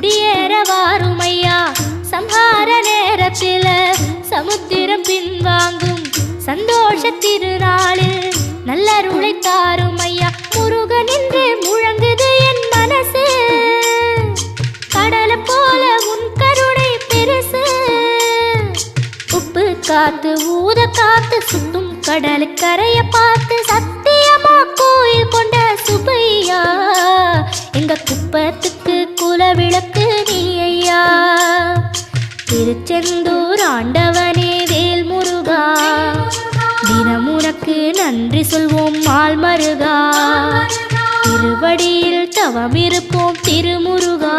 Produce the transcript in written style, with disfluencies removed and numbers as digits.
குடியேற வாருமையா சம்ஹார நேரத்தில சமுத்திரம் பின்வாங்கும் சந்தோஷ திருநாளில் நல்லருளை தாருமையா முருகன் என்று முழங்குது என் மனசு கடலை போல உன் கருணை பெருசு உப்பு காத்து ஊத காத்து சுத்தும் கடலு கரைய பார்த்து சத்தியமா கோயில் கொண்ட சுப்பையா எங்க குப்பத்துக்கு குலவிளக்கு நீ ஐயா திருச்செந்தூர் ஆண்டவனே வேல் முருகா தினம் உனக்கு நன்றி சொல்வோம் மால் மருகா திருவடியில் தவமிருப்போம் திருமுருகா.